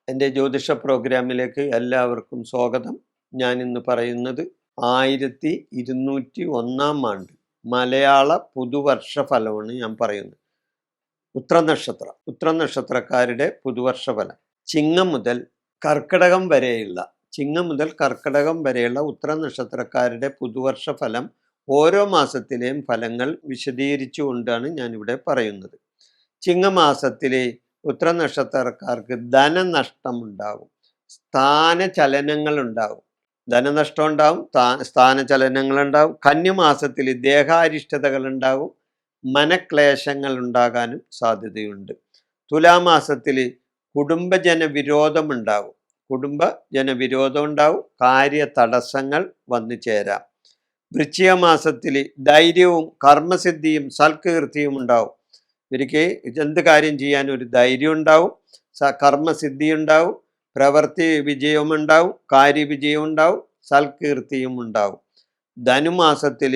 എൻ്റെ ജ്യോതിഷ പ്രോഗ്രാമിലേക്ക് എല്ലാവർക്കും സ്വാഗതം. ഞാൻ ഇന്ന് പറയുന്നത് 1201 ആണ്ട് മലയാള പുതുവർഷ ഫലമാണ് ഞാൻ പറയുന്നത്. ഉത്ര നക്ഷത്രക്കാരുടെ പുതുവർഷ ഫലം ചിങ്ങം മുതൽ കർക്കിടകം വരെയുള്ള ഉത്ര നക്ഷത്രക്കാരുടെ പുതുവർഷ ഫലം ഓരോ മാസത്തിലെയും ഫലങ്ങൾ വിശദീകരിച്ചുകൊണ്ടാണ് ഞാനിവിടെ പറയുന്നത്. ചിങ്ങമാസത്തിലെ ഉത്ര നക്ഷത്രക്കാർക്ക് ധനനഷ്ടം ഉണ്ടാകും, സ്ഥാനചലനങ്ങൾ ഉണ്ടാകും, ധനനഷ്ടം ഉണ്ടാകും, സ്ഥാനചലനങ്ങൾ ഉണ്ടാകും. കന്യമാസത്തിൽ ദേഹാരിഷ്ടതകൾ ഉണ്ടാകും, മനക്ലേശങ്ങൾ ഉണ്ടാകാനും സാധ്യതയുണ്ട്. തുലാമാസത്തിൽ കുടുംബജനവിരോധം ഉണ്ടാകും, കാര്യ തടസ്സങ്ങൾ വന്നു ചേരാം. വൃശ്ചിക മാസത്തിൽ ധൈര്യവും കർമ്മസിദ്ധിയും സൽകീർത്തിയും ഉണ്ടാവും. ഇവർക്ക് എന്ത് കാര്യം ചെയ്യാൻ ഒരു ധൈര്യം ഉണ്ടാവും, കർമ്മസിദ്ധി ഉണ്ടാവും, പ്രവൃത്തി വിജയവും ഉണ്ടാവും, കാര്യവിജയം ഉണ്ടാവും, സൽകീർത്തിയും ഉണ്ടാവും. ധനുമാസത്തിൽ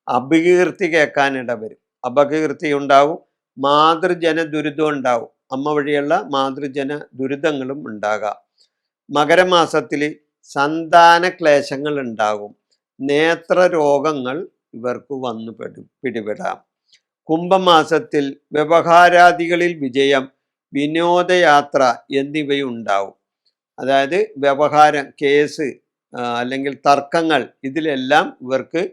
അപകീർത്തി കേൾക്കാനിട വരും, അപകീർത്തി ഉണ്ടാവും, മാതൃജന ദുരിതം ഉണ്ടാവും, അമ്മ വഴിയുള്ള മാതൃജന ദുരിതങ്ങളും ഉണ്ടാകാം. മകരമാസത്തിൽ സന്താന ക്ലേശങ്ങൾ ഉണ്ടാകും, നേത്രരോഗങ്ങൾ ഇവർക്ക് വന്നു പിടിപെടാം. കുംഭമാസത്തിൽ വ്യവഹാരാദികളിൽ വിജയം, വിനോദയാത്ര എന്നിവയുണ്ടാവും. അതായത് വ്യവഹാരം, കേസ് അല്ലെങ്കിൽ തർക്കങ്ങൾ, ഇതിലെല്ലാം ഇവർക്ക്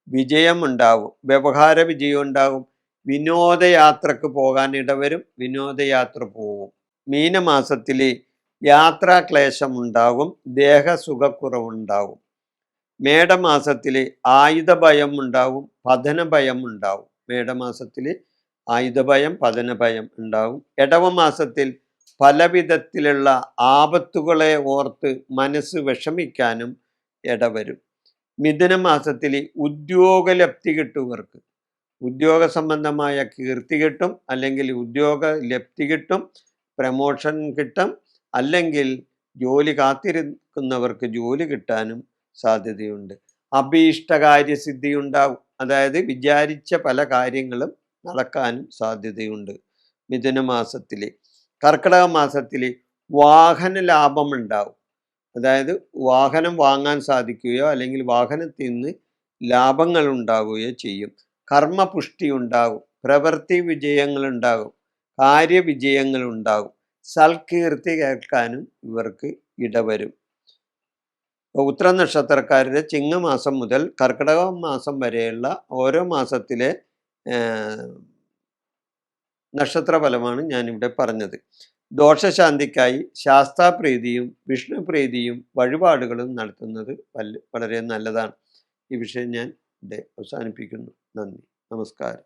വിജയം ഉണ്ടാവും, വ്യവഹാര വിജയം ഉണ്ടാകും. വിനോദയാത്രക്ക് പോകാൻ ഇടവരും, വിനോദയാത്ര പോവും. മീനമാസത്തിൽ യാത്രാക്ലേശം ഉണ്ടാകും, ദേഹസുഖക്കുറവുണ്ടാകും. മേടമാസത്തിൽ ആയുധഭയം ഉണ്ടാവും, പതനഭയം ഉണ്ടാവും. മേടമാസത്തിൽ ആയുധഭയം, പതനഭയം ഉണ്ടാവും. ഇടവമാസത്തിൽ പലവിധത്തിലുള്ള ആപത്തുകളെ ഓർത്ത് മനസ്സ് വിഷമിക്കാനും ഇടവരും. മിഥുനമാസത്തിൽ ഉദ്യോഗലബ്ധി കിട്ടുന്നവർക്ക് ഉദ്യോഗ സംബന്ധമായ കീർത്തി കിട്ടും, അല്ലെങ്കിൽ ഉദ്യോഗ ലബ്ധി കിട്ടും, പ്രമോഷൻ കിട്ടും, അല്ലെങ്കിൽ ജോലി കാത്തിരിക്കുന്നവർക്ക് ജോലി കിട്ടാനും സാധ്യതയുണ്ട്. അഭീഷ്ടകാര്യസിദ്ധി ഉണ്ടാവും, അതായത് വിചാരിച്ച പല കാര്യങ്ങളും നടക്കാനും സാധ്യതയുണ്ട് മിഥുനമാസത്തിൽ. കർക്കിടക മാസത്തിൽ വാഹന ലാഭം ഉണ്ടാവും, അതായത് വാഹനം വാങ്ങാൻ സാധിക്കുകയോ അല്ലെങ്കിൽ വാഹനത്തിൽ നിന്ന് ലാഭങ്ങൾ ഉണ്ടാവുകയോ ചെയ്യും. കർമ്മപുഷ്ടി ഉണ്ടാകും, പ്രവൃത്തി വിജയങ്ങൾ ഉണ്ടാകും, കാര്യവിജയങ്ങൾ ഉണ്ടാകും, സൽകീർത്തി കേൾക്കാനും ഇവർക്ക് ഇടവരും. ഉത്ര നക്ഷത്രക്കാരുടെ ചിങ്ങമാസം മുതൽ കർക്കിടക മാസം വരെയുള്ള ഓരോ മാസത്തിലെ നക്ഷത്രഫലമാണ് ഞാനിവിടെ പറഞ്ഞത്. ദോഷശാന്തിക്കായി ശാസ്താപ്രീതിയും വിഷ്ണുപ്രീതിയും വഴിപാടുകളും നടത്തുന്നത് വളരെ നല്ലതാണ്. ഈ വിഷയം ഞാൻ ഇവിടെ അവസാനിപ്പിക്കുന്നു. നന്ദി, നമസ്കാരം.